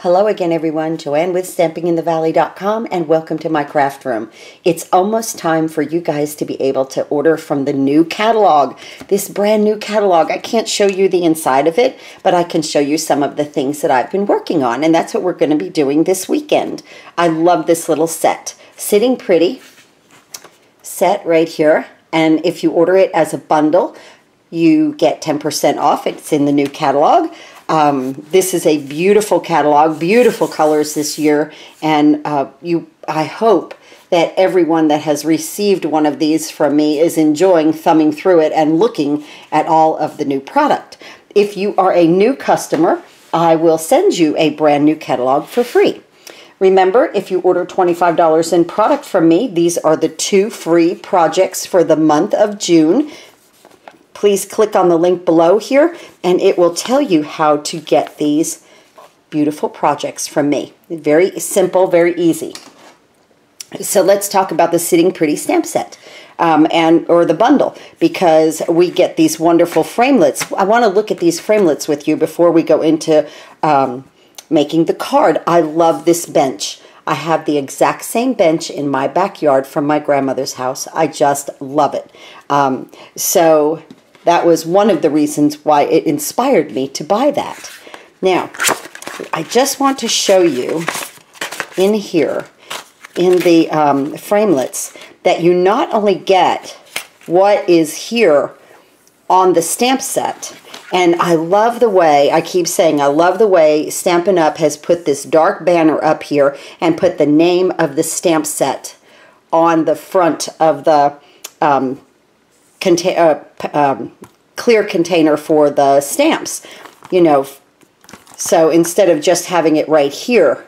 Hello again, everyone. Joanne with StampingInTheValley.com, and welcome to my craft room. It's almost time for you guys to be able to order from the new catalog, this brand new catalog. I can't show you the inside of it, but I can show you some of the things that I've been working on, and that's what we're going to be doing this weekend. I love this little set. Sitting Pretty set right here, and if you order it as a bundle, you get 10% off. It's in the new catalog. This is a beautiful catalog, beautiful colors this year, and I hope that everyone that has received one of these from me is enjoying thumbing through it and looking at all of the new product. If you are a new customer, I will send you a brand new catalog for free. Remember, if you order $25 in product from me, these are the 2 free projects for the month of June. Please click on the link below here, and it will tell you how to get these beautiful projects from me. Very simple, very easy. So let's talk about the Sitting Pretty stamp set, or the bundle, because we get these wonderful framelits. I want to look at these framelits with you before we go into making the card. I love this bench. I have the exact same bench in my backyard from my grandmother's house. I just love it. So that was one of the reasons why it inspired me to buy that. Now, I just want to show you in here, in the framelits, that you not only get what is here on the stamp set, and I love the way, I keep saying, I love the way Stampin' Up! Has put this dark banner up here and put the name of the stamp set on the front of the clear container for the stamps, you know, so instead of just having it right here.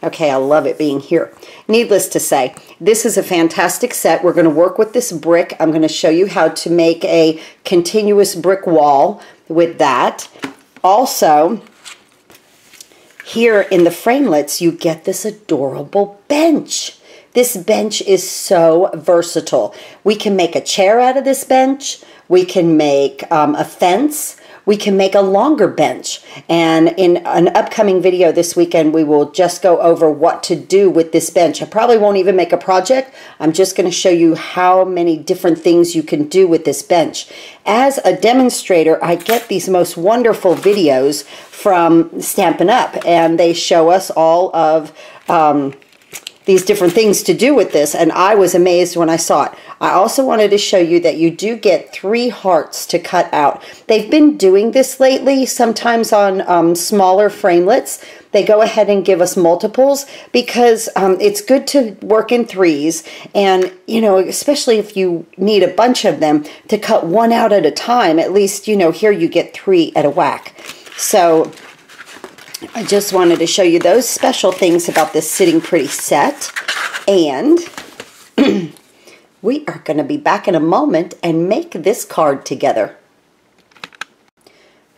Okay, I love it being here. Needless to say, this is a fantastic set. We're going to work with this brick. I'm going to show you how to make a continuous brick wall with that. Also, here in the framelits, you get this adorable bench. This bench is so versatile. We can make a chair out of this bench. We can make a fence. We can make a longer bench. And in an upcoming video this weekend, we will just go over what to do with this bench. I probably won't even make a project. I'm just going to show you how many different things you can do with this bench. As a demonstrator, I get these most wonderful videos from Stampin' Up! And they show us all of these different things to do with this, and I was amazed when I saw it. I also wanted to show you that you do get 3 hearts to cut out. They've been doing this lately, sometimes on smaller framelits. They go ahead and give us multiples because it's good to work in 3s, and you know, especially if you need a bunch of them, to cut 1 out at a time. At least, you know, here you get 3 at a whack. So I just wanted to show you those special things about this Sitting Pretty set. And we are going to be back in a moment and make this card together.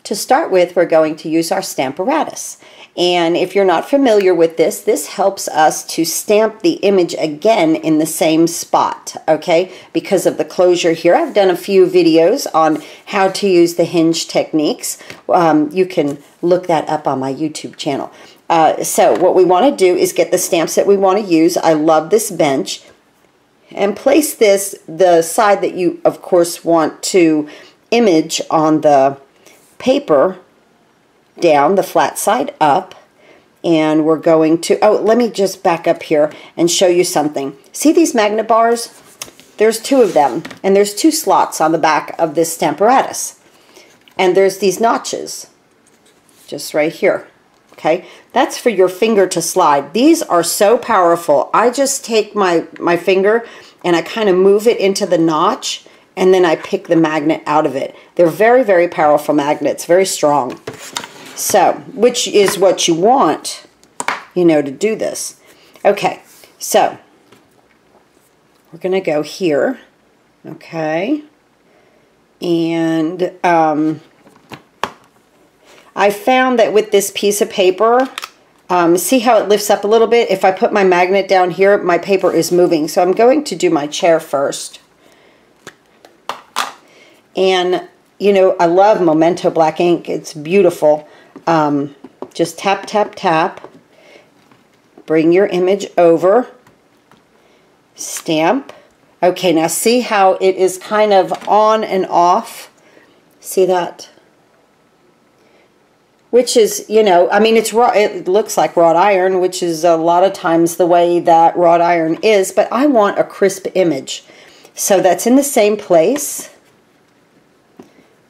To start with, we're going to use our Stamparatus. And if you're not familiar with this, this helps us to stamp the image again in the same spot, okay? Because of the closure here. I've done a few videos on how to use the hinge techniques. You can look that up on my YouTube channel. So what we want to do is get the stamps that we want to use. I love this bench. And place this, the side that you, of course, want to image on the paper, down, the flat side up, and we're going to, oh, let me just back up here and show you something. See these magnet bars? There's 2 of them, and there's 2 slots on the back of this Stamparatus. And there's these notches, just right here, okay? That's for your finger to slide. These are so powerful. I just take my finger and I kind of move it into the notch, and then I pick the magnet out of it. They're very, very powerful magnets, very strong. So, which is what you want, you know, to do this. Okay, so we're going to go here, okay, and I found that with this piece of paper, see how it lifts up a little bit? If I put my magnet down here, my paper is moving. So I'm going to do my chair first. And, you know, I love Memento black ink. It's beautiful. Just tap, tap, tap. Bring your image over. Stamp. Okay, now see how it is kind of on and off? See that? Which is, you know, I mean, it's raw, it looks like wrought iron, which is a lot of times the way that wrought iron is, but I want a crisp image. So that's in the same place.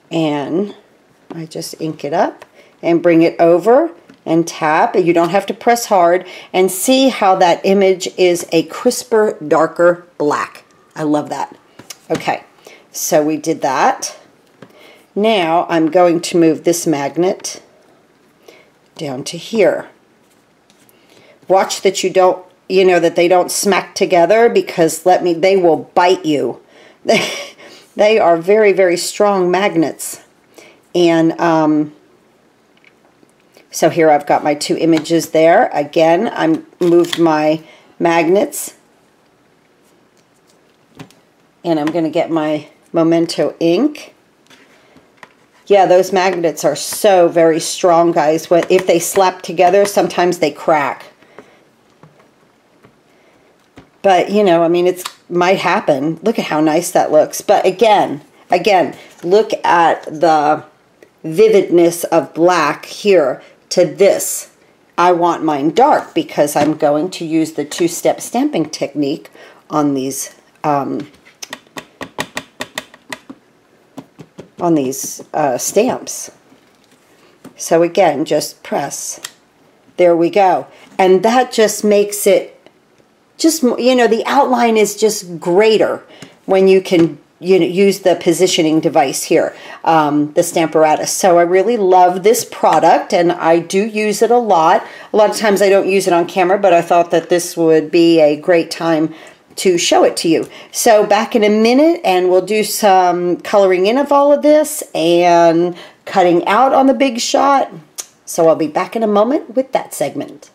And I just ink it up and bring it over and tap. You don't have to press hard, and see how that image is a crisper, darker black. I love that. Okay, so we did that. Now I'm going to move this magnet down to here. Watch that you don't, you know, that they don't smack together, because they will bite you. They are very, very strong magnets. And so here I've got my two images there. Again, I moved my magnets, and I'm going to get my Memento ink. Yeah, those magnets are so very strong, guys. If they slap together, sometimes they crack. But, you know, I mean, it might happen. Look at how nice that looks. But again, look at the vividness of black here to this. I want mine dark because I'm going to use the two-step stamping technique on these stamps. So again, just press. There we go. And that just makes it just, you know, the outline is just greater when you can, you know, use the positioning device here, the Stamparatus. So I really love this product, and I do use it a lot. A lot of times I don't use it on camera, but I thought that this would be a great time to show it to you. So back in a minute, and we'll do some coloring in of all of this and cutting out on the big shot. So I'll be back in a moment with that segment.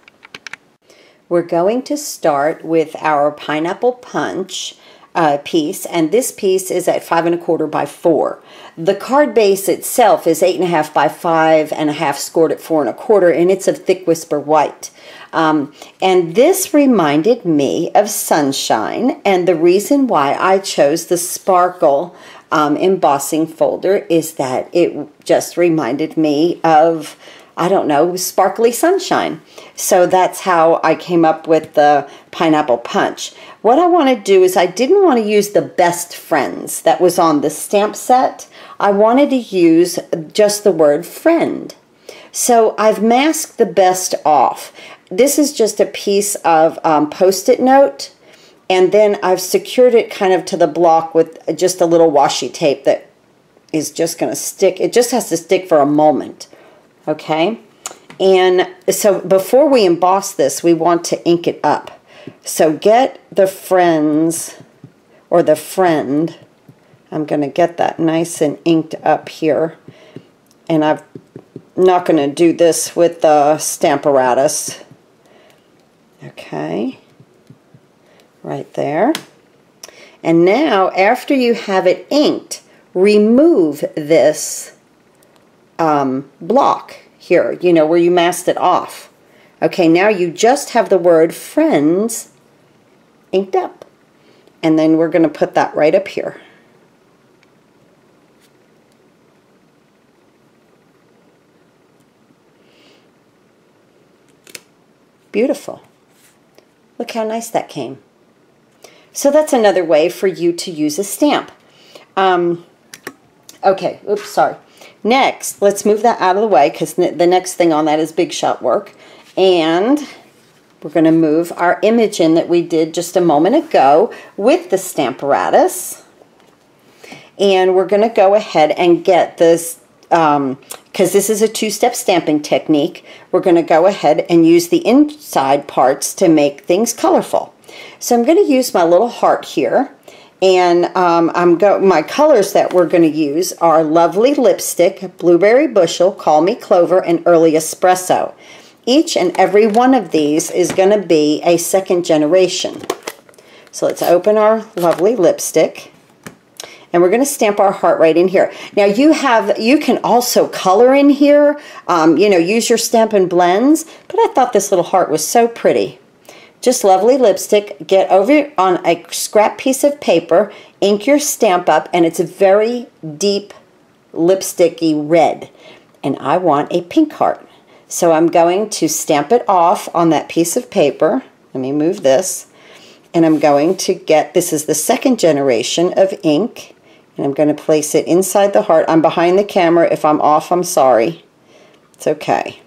We're going to start with our pineapple punch piece, and this piece is at 5 1/4 by 4. The card base itself is 8 1/2 by 5 1/2, scored at 4 1/4, and it's of thick whisper white. And this reminded me of sunshine, and the reason why I chose the sparkle embossing folder is that it just reminded me of, I don't know, sparkly sunshine. So that's how I came up with the pineapple punch. What I want to do is, I didn't want to use the best friends that was on the stamp set. I wanted to use just the word friend. So I've masked the best off. This is just a piece of Post-it note, and then I've secured it kind of to the block with just a little washi tape that is just going to stick. It just has to stick for a moment. Okay, and so before we emboss this, we want to ink it up. So get the friends, or the friend. I'm going to get that nice and inked up here. And I'm not going to do this with the Stamparatus. Okay, right there. And now, after you have it inked, remove this block here, you know, where you masked it off. Okay, now you just have the word friends inked up. And then we're going to put that right up here. Beautiful. Look how nice that came. So that's another way for you to use a stamp. Okay, oops, sorry. Next, let's move that out of the way, because the next thing on that is big shot work. And we're going to move our image in that we did just a moment ago with the Stamparatus. And we're going to go ahead and get this, because this is a two-step stamping technique, we're going to go ahead and use the inside parts to make things colorful. So I'm going to use my little heart here. And my colors that we're going to use are Lovely Lipstick, Blueberry Bushel, Call Me Clover, and Early Espresso. Each and every one of these is going to be a second generation. So let's open our Lovely Lipstick. and we're going to stamp our heart right in here. Now you can also color in here, you know, use your Stampin' Blends, but I thought this little heart was so pretty. Just lovely lipstick. Get over on a scrap piece of paper, ink your Stamp Up, and it's a very deep lipsticky red. And I want a pink heart. So I'm going to stamp it off on that piece of paper. Let me move this. And I'm going to get, this is the second generation of ink, and I'm going to place it inside the heart. I'm behind the camera. If I'm off, I'm sorry. It's okay.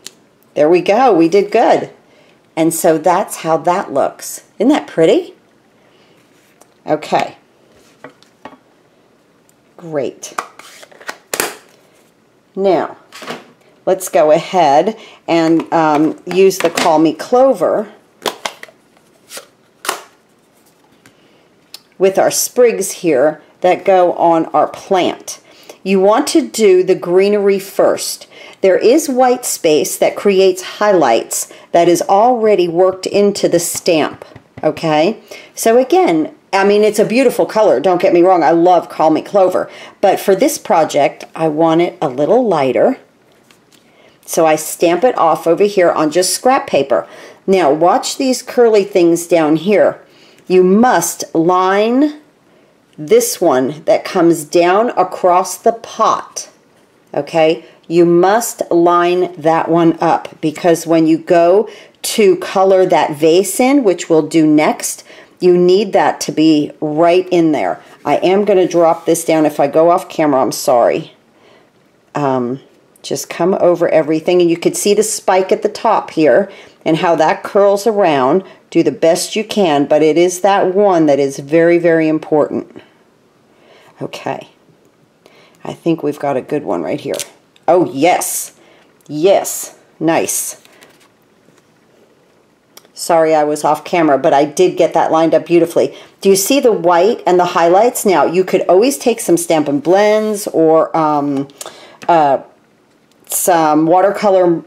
There we go. We did good. And so that's how that looks. Isn't that pretty? Okay. Great. Now, let's go ahead and use the Call Me Clover with our sprigs here that go on our plant. You want to do the greenery first. There is white space that creates highlights that is already worked into the stamp, okay? So again, I mean, it's a beautiful color, don't get me wrong, I love Call Me Clover, but for this project, I want it a little lighter. So I stamp it off over here on just scrap paper. Now watch these curly things down here. You must line this one that comes down across the pot, okay? You must line that one up, because when you go to color that vase in, which we'll do next, you need that to be right in there. I am going to drop this down. If I go off camera, I'm sorry. Just come over everything, and you could see the spike at the top here and how that curls around. Do the best you can, but it is that one that is very, very important. Okay. I think we've got a good one right here. Oh, yes. Yes. Nice. Sorry I was off camera, but I did get that lined up beautifully. Do you see the white and the highlights? Now, you could always take some Stampin' Blends or some watercolor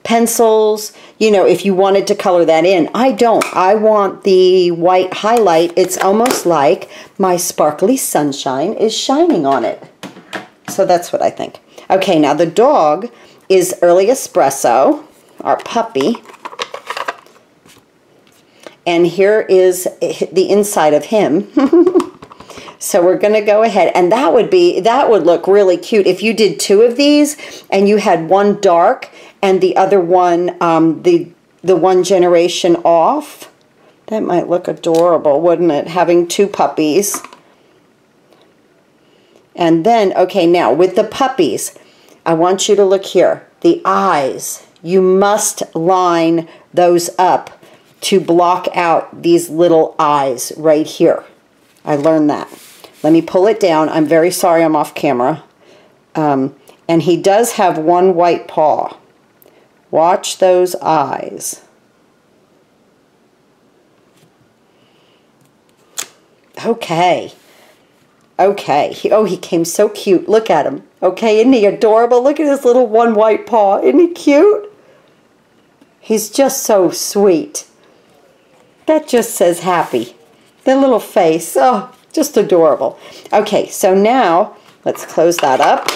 pencils, you know, if you wanted to color that in. I don't. I want the white highlight. It's almost like my sparkly sunshine is shining on it. So that's what I think. Okay, now the dog is Early Espresso, our puppy. And here is the inside of him. So we're going to go ahead, and that would look really cute if you did two of these and you had one dark and the other one, the one generation off. That might look adorable, wouldn't it? Having two puppies. And then, okay, now with the puppies, I want you to look here. The eyes, you must line those up to block out these little eyes right here. I learned that. Let me pull it down. I'm very sorry I'm off camera. And he does have one white paw. Watch those eyes. Okay. Okay. He came so cute. Look at him. Okay, isn't he adorable? Look at his little one white paw. Isn't he cute? He's just so sweet. That just says happy. The little face. Oh, just adorable. Okay, so now let's close that up.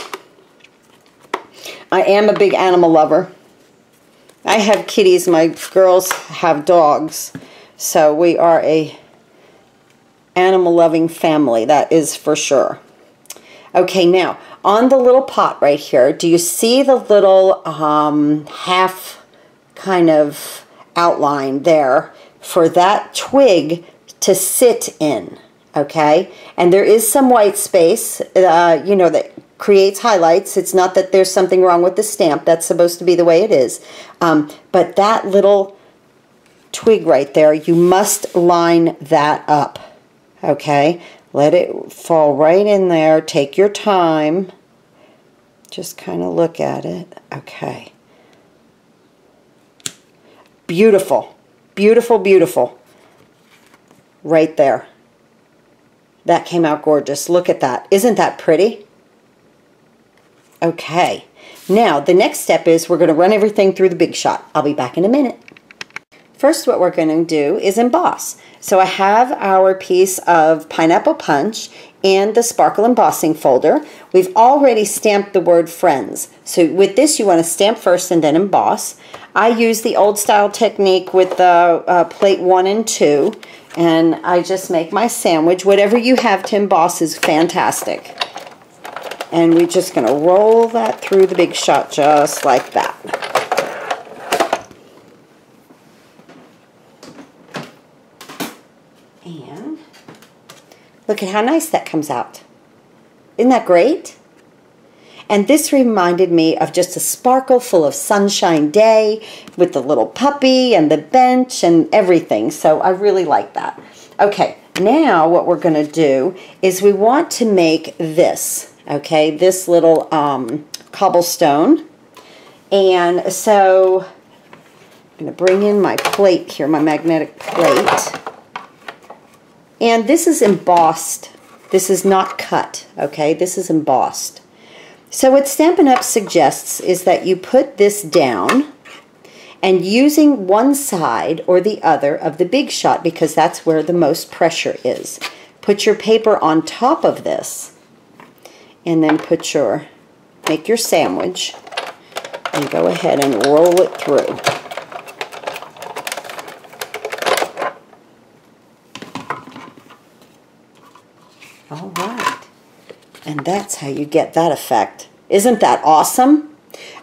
I am a big animal lover. I have kitties. My girls have dogs. So we are a animal loving family, that is for sure. Okay, now on the little pot right here, do you see the little half kind of outline there for that twig to sit in? Okay, and there is some white space, you know, that creates highlights. It's not that there's something wrong with the stamp. That's supposed to be the way it is. But that little twig right there, you must line that up. Okay, let it fall right in there. Take your time. Just kind of look at it. Okay. Beautiful. Beautiful, beautiful. Right there. That came out gorgeous. Look at that. Isn't that pretty? Okay. Now, the next step is we're going to run everything through the Big Shot. I'll be back in a minute. First, what we're going to do is emboss. So I have our piece of pineapple punch in the sparkle embossing folder. We've already stamped the word friends. So with this, you want to stamp first and then emboss. I use the old style technique with the plate 1 and 2, and I just make my sandwich. Whatever you have to emboss is fantastic. And we're just going to roll that through the Big Shot just like that. And look at how nice that comes out. Isn't that great? And this reminded me of just a sparkle full of sunshine day with the little puppy and the bench and everything. So I really like that. Okay, now what we're going to do is we want to make this, okay, this little cobblestone. And so I'm going to bring in my plate here, my magnetic plate. And this is embossed. This is not cut, okay? This is embossed. So what Stampin' Up! Suggests is that you put this down and using one side or the other of the Big Shot, because that's where the most pressure is. Put your paper on top of this and then make your sandwich and go ahead and roll it through. All right, and that's how you get that effect. Isn't that awesome?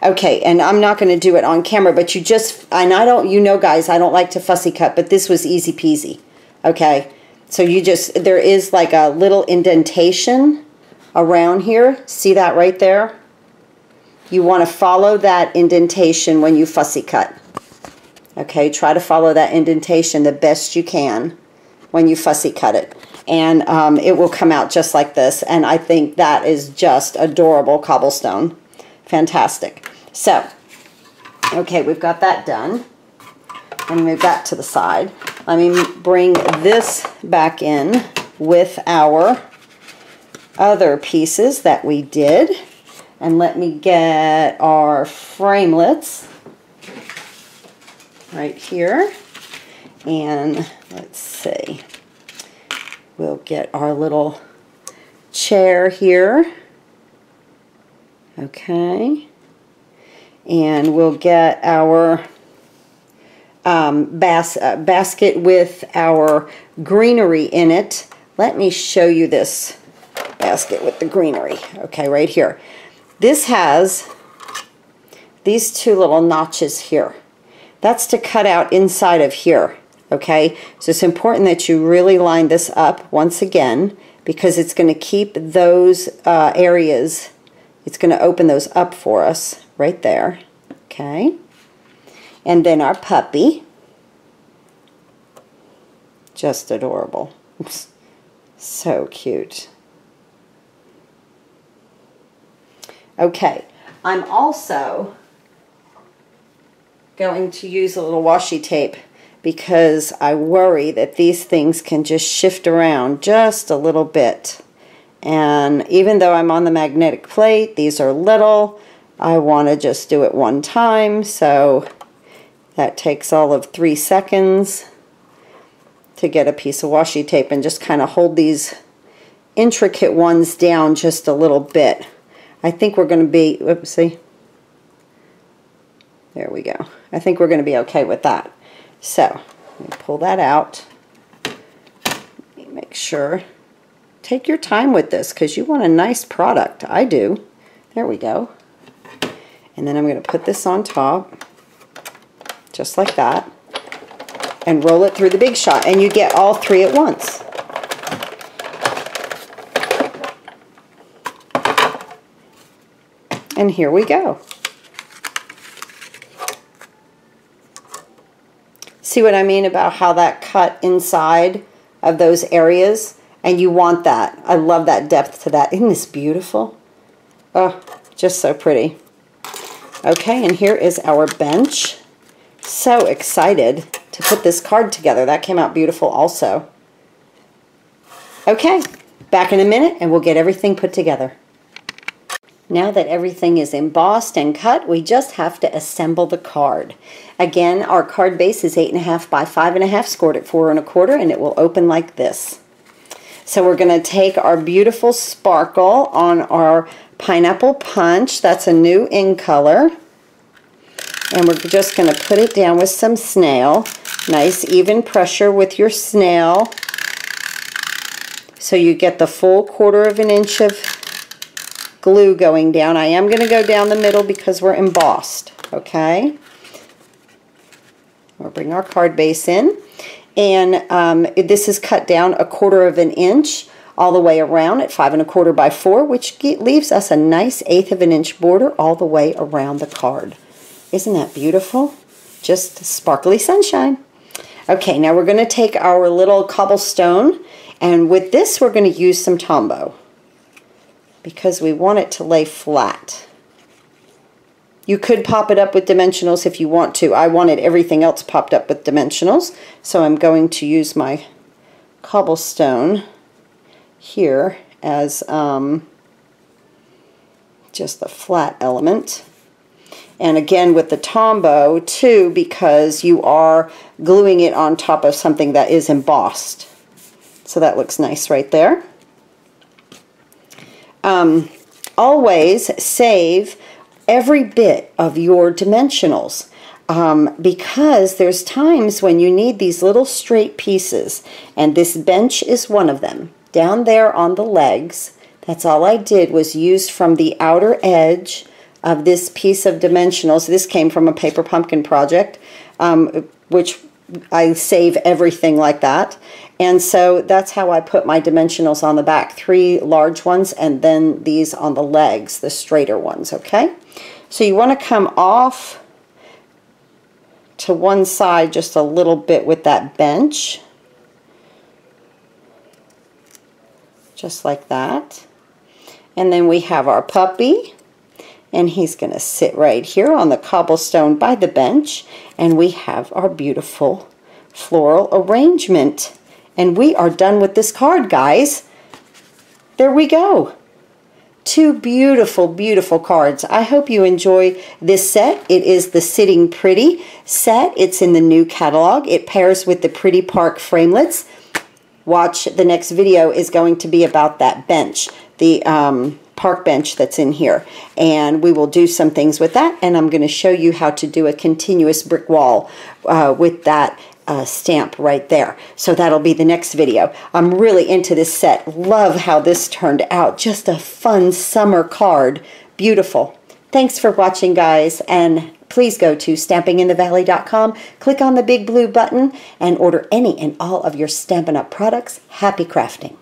Okay, and I'm not going to do it on camera, but and I don't, you know guys, I don't like to fussy cut, but this was easy peasy. Okay, so there is like a little indentation around here. See that right there? You want to follow that indentation when you fussy cut. Okay, try to follow that indentation the best you can when you fussy cut it. And it will come out just like this. And I think that is just adorable cobblestone. Fantastic. So, okay, we've got that done. Let me move that to the side. Let me bring this back in with our other pieces that we did. And let me get our framelits right here. And let's see. We'll get our little chair here. Okay. And we'll get our basket with our greenery in it. Let me show you this basket with the greenery. Okay, right here. This has these two little notches here. That's to cut out inside of here. Okay, so it's important that you really line this up once again, because it's going to keep those areas, it's going to open those up for us right there. Okay, and then our puppy, just adorable. So cute. Okay, I'm also going to use a little washi tape, because I worry that these things can just shift around just a little bit. And even though I'm on the magnetic plate, these are little, I want to just do it one time, so that takes all of 3 seconds to get a piece of washi tape and just kind of hold these intricate ones down just a little bit. I think we're going to be, oopsie, there we go. I think we're going to be okay with that. So, let me pull that out. Let me make sure. Take your time with this, because you want a nice product. I do. There we go. And then I'm going to put this on top, just like that, and roll it through the Big Shot, and you get all 3 at once. And here we go. See what I mean about how that cut inside of those areas? And you want that. I love that depth to that. Isn't this beautiful? Oh, just so pretty. Okay, and here is our bench. So excited to put this card together. That came out beautiful also. Okay, back in a minute and we'll get everything put together. Now that everything is embossed and cut, we just have to assemble the card. Again, our card base is 8.5 by 5.5, scored at 4 1/4, and it will open like this. So we're going to take our beautiful sparkle on our pineapple punch. That's a new in color. And we're just going to put it down with some snail. Nice even pressure with your snail. So you get the full 1/4 inch of glue going down. I am going to go down the middle because we're embossed. Okay. We'll bring our card base in. And this is cut down 1/4 inch all the way around at 5 1/4 by 4, which leaves us a nice 1/8 inch border all the way around the card. Isn't that beautiful? Just sparkly sunshine. Okay, now we're going to take our little cobblestone, and with this we're going to use some Tombow because we want it to lay flat. You could pop it up with dimensionals if you want to. I wanted everything else popped up with dimensionals, so I'm going to use my cobblestone here as just the flat element. And again with the Tombow too, because you are gluing it on top of something that is embossed. So that looks nice right there. Always save every bit of your dimensionals because there's times when you need these little straight pieces, and this bench is one of them. Down there on the legs, that's all I did was use from the outer edge of this piece of dimensionals. This came from a paper pumpkin project, which I save everything like that. And so that's how I put my dimensionals on the back. 3 large ones and then these on the legs, the straighter ones, okay? So you want to come off to one side just a little bit with that bench. Just like that. And then we have our puppy. And he's going to sit right here on the cobblestone by the bench. And we have our beautiful floral arrangement. And we are done with this card, guys. There we go. 2 beautiful, beautiful cards. I hope you enjoy this set. It is the Sitting Pretty set. It's in the new catalog. It pairs with the Pretty Park framelits. Watch, the next video is going to be about that bench, the park bench that's in here, and we will do some things with that, and I'm going to show you how to do a continuous brick wall with that stamp right there. So that'll be the next video. I'm really into this set. Love how this turned out. Just a fun summer card. Beautiful. Thanks for watching, guys, and please go to stampinginthevalley.com, click on the big blue button, and order any and all of your Stampin' Up! Products. Happy crafting!